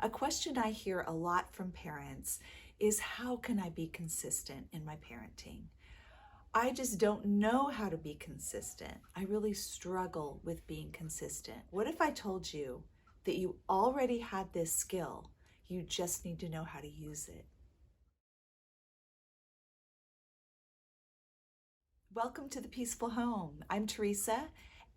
A question I hear a lot from parents is, how can I be consistent in my parenting? I just don't know how to be consistent. I really struggle with being consistent. What if I told you that you already had this skill, you just need to know how to use it? Welcome to the Peaceful Home. I'm Teresa,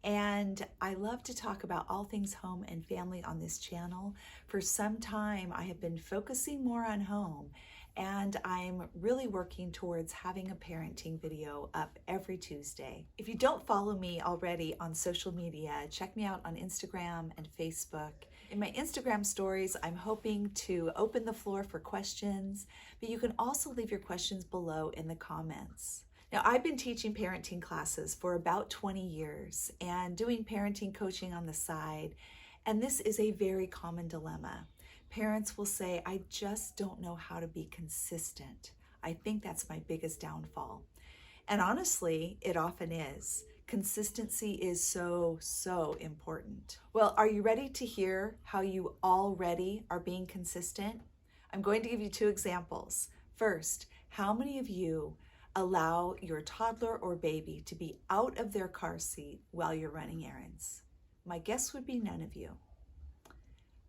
and I love to talk about all things home and family on this channel. For some time, I have been focusing more on home, and I'm really working towards having a parenting video up every Tuesday. If you don't follow me already on social media, check me out on Instagram and Facebook. In my Instagram stories, I'm hoping to open the floor for questions, but you can also leave your questions below in the comments. Now, I've been teaching parenting classes for about 20 years and doing parenting coaching on the side, and this is a very common dilemma. Parents will say, I just don't know how to be consistent. I think that's my biggest downfall. And honestly, it often is. Consistency is so important. Well, are you ready to hear how you already are being consistent? I'm going to give you two examples. First, how many of you allow your toddler or baby to be out of their car seat while you're running errands? My guess would be none of you.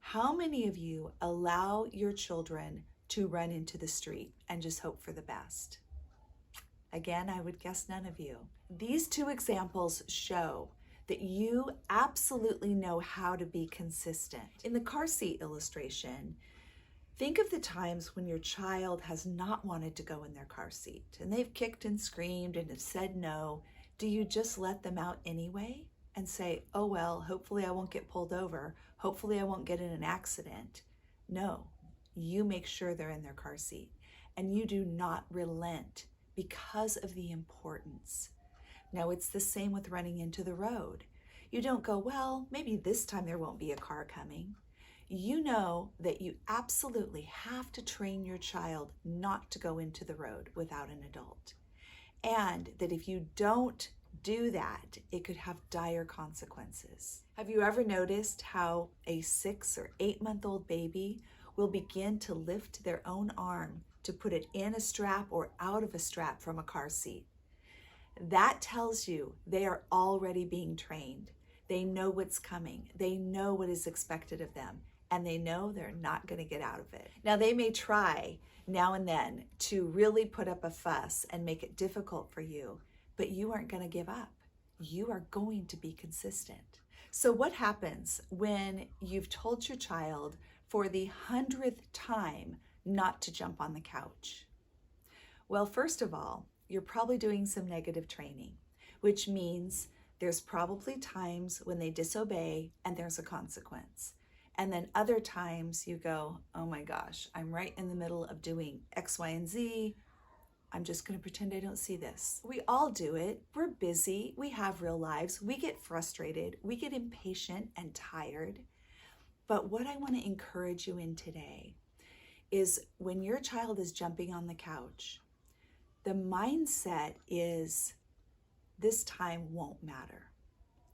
How many of you allow your children to run into the street and just hope for the best? Again, I would guess none of you. These two examples show that you absolutely know how to be consistent. In the car seat illustration, think of the times when your child has not wanted to go in their car seat and they've kicked and screamed and have said no. Do you just let them out anyway and say, oh, well, hopefully I won't get pulled over. Hopefully I won't get in an accident. No, you make sure they're in their car seat, and you do not relent because of the importance. Now, it's the same with running into the road. You don't go, well, maybe this time there won't be a car coming. You know that you absolutely have to train your child not to go into the road without an adult. And that if you don't do that, it could have dire consequences. Have you ever noticed how a 6 or 8-month-old baby will begin to lift their own arm to put it in a strap or out of a strap from a car seat? That tells you they are already being trained. They know what's coming. They know what is expected of them, and they know they're not going to get out of it. Now, they may try now and then to really put up a fuss and make it difficult for you, but you aren't going to give up. You are going to be consistent. So what happens when you've told your child for the 100th time not to jump on the couch? Well, first of all, you're probably doing some negative training, which means there's probably times when they disobey and there's a consequence. And then other times you go, oh my gosh, I'm right in the middle of doing X, Y, and Z. I'm just going to pretend I don't see this. We all do it. We're busy. We have real lives. We get frustrated. We get impatient and tired. But what I want to encourage you in today is when your child is jumping on the couch, the mindset is, this time won't matter.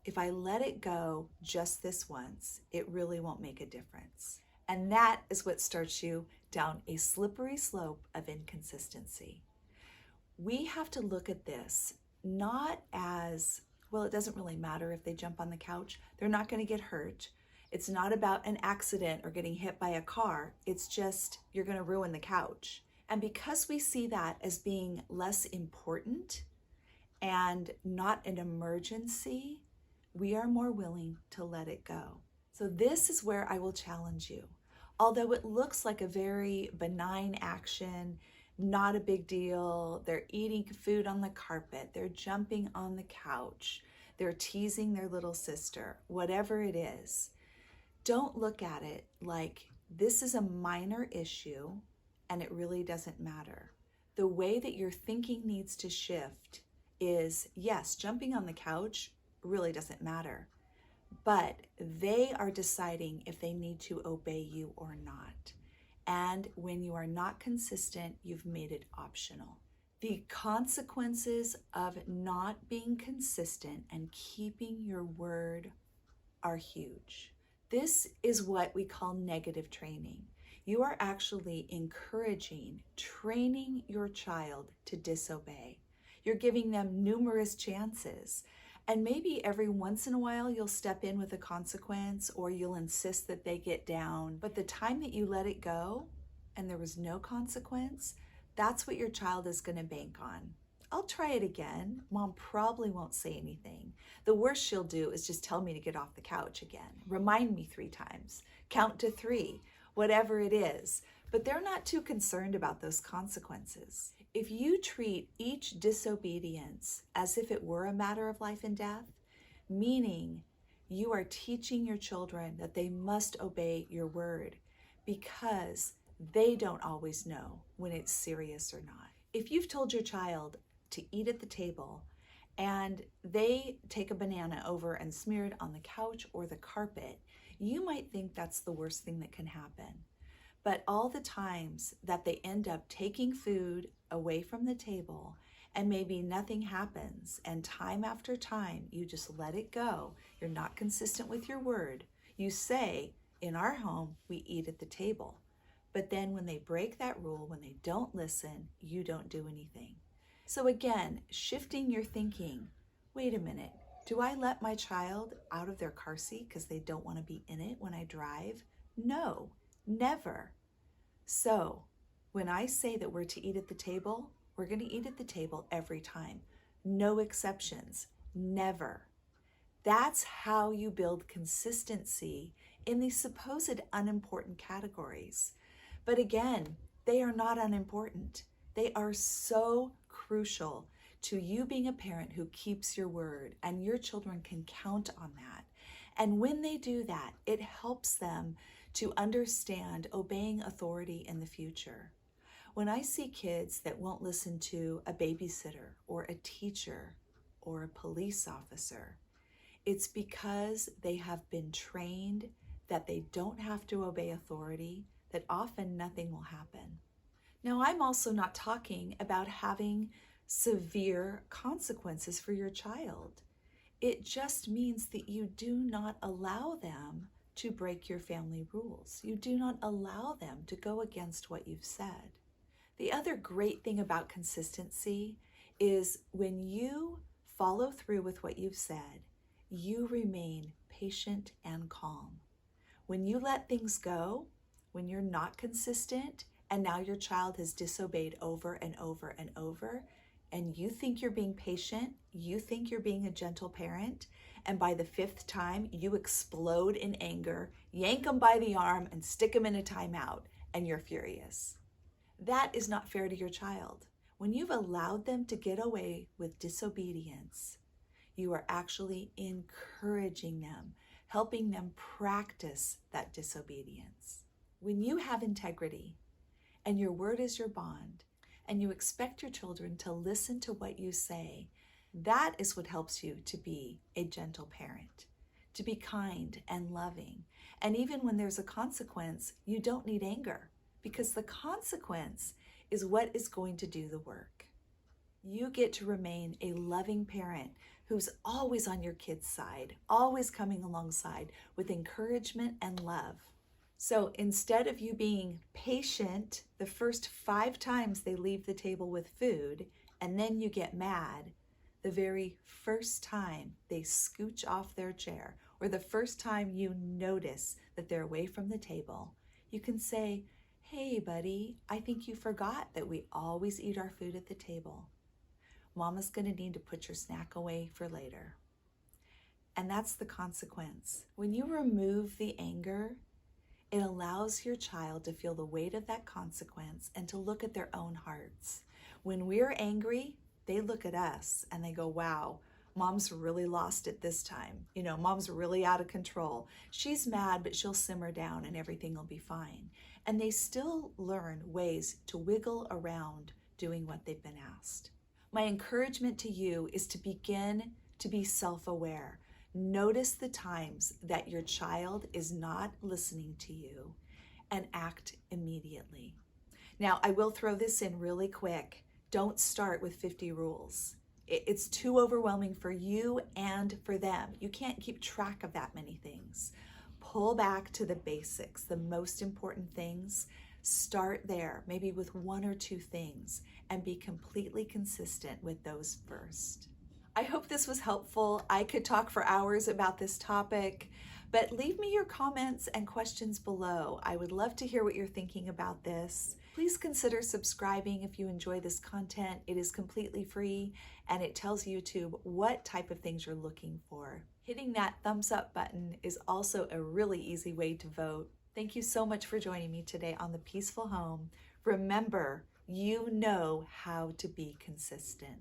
If I let it go just this once, it really won't make a difference. And that is what starts you down a slippery slope of inconsistency. We have to look at this not as, well, it doesn't really matter if they jump on the couch. They're not going to get hurt. It's not about an accident or getting hit by a car. It's just, you're going to ruin the couch. And because we see that as being less important and not an emergency, we are more willing to let it go. So this is where I will challenge you. Although it looks like a very benign action, not a big deal, they're eating food on the carpet, they're jumping on the couch, they're teasing their little sister, whatever it is, don't look at it like this is a minor issue and it really doesn't matter. The way that your thinking needs to shift is, yes, jumping on the couch really doesn't matter, but they are deciding if they need to obey you or not. And when you are not consistent, you've made it optional. The consequences of not being consistent and keeping your word are huge. This is what we call negative training. You are actually encouraging, training your child to disobey. You're giving them numerous chances. And maybe every once in a while you'll step in with a consequence or you'll insist that they get down. But the time that you let it go and there was no consequence, that's what your child is going to bank on. I'll try it again. Mom probably won't say anything. The worst she'll do is just tell me to get off the couch again. Remind me 3 times. Count to 3, whatever it is. But they're not too concerned about those consequences. If you treat each disobedience as if it were a matter of life and death, meaning you are teaching your children that they must obey your word because they don't always know when it's serious or not. If you've told your child to eat at the table and they take a banana over and smear it on the couch or the carpet, you might think that's the worst thing that can happen. But all the times that they end up taking food away from the table and maybe nothing happens, and time after time you just let it go, you're not consistent with your word. You say, in our home, we eat at the table. But then when they break that rule, when they don't listen, you don't do anything. So again, shifting your thinking. Wait a minute, do I let my child out of their car seat because they don't want to be in it when I drive? No, never. So when I say that we're to eat at the table, we're going to eat at the table every time. No exceptions, never. That's how you build consistency in these supposed unimportant categories. But again, they are not unimportant. They are so crucial to you being a parent who keeps your word, and your children can count on that. And when they do that, it helps them to understand obeying authority in the future. When I see kids that won't listen to a babysitter or a teacher or a police officer, it's because they have been trained that they don't have to obey authority, that often nothing will happen. Now, I'm also not talking about having severe consequences for your child. It just means that you do not allow them to break your family rules. You do not allow them to go against what you've said. The other great thing about consistency is when you follow through with what you've said, you remain patient and calm. When you let things go, when you're not consistent, and now your child has disobeyed over and over and over, and you think you're being patient, you think you're being a gentle parent, and by the 5th time, you explode in anger, yank them by the arm, and stick them in a timeout, and you're furious. That is not fair to your child. When you've allowed them to get away with disobedience, you are actually encouraging them, helping them practice that disobedience. When you have integrity, and your word is your bond, and you expect your children to listen to what you say, that is what helps you to be a gentle parent, to be kind and loving. And even when there's a consequence, you don't need anger, because the consequence is what is going to do the work. You get to remain a loving parent who's always on your kid's side, always coming alongside with encouragement and love. So instead of you being patient the first 5 times they leave the table with food, and then you get mad, the very first time they scooch off their chair, or the first time you notice that they're away from the table, you can say, "Hey, buddy, I think you forgot that we always eat our food at the table. Mama's going to need to put your snack away for later." And that's the consequence. When you remove the anger, it allows your child to feel the weight of that consequence and to look at their own hearts. When we're angry, they look at us and they go, "Wow, Mom's really lost it this time. Mom's really out of control. She's mad, but she'll simmer down and everything will be fine." And they still learn ways to wiggle around doing what they've been asked. My encouragement to you is to begin to be self-aware. Notice the times that your child is not listening to you and act immediately. Now, I will throw this in really quick. Don't start with 50 rules. It's too overwhelming for you and for them. You can't keep track of that many things. pull back to the basics, the most important things. Start there, maybe with one or two things, and be completely consistent with those first. I hope this was helpful. I could talk for hours about this topic, but leave me your comments and questions below. I would love to hear what you're thinking about this. Please consider subscribing if you enjoy this content. It is completely free and it tells YouTube what type of things you're looking for. Hitting that thumbs up button is also a really easy way to vote. Thank you so much for joining me today on The Peaceful Home. Remember, you know how to be consistent.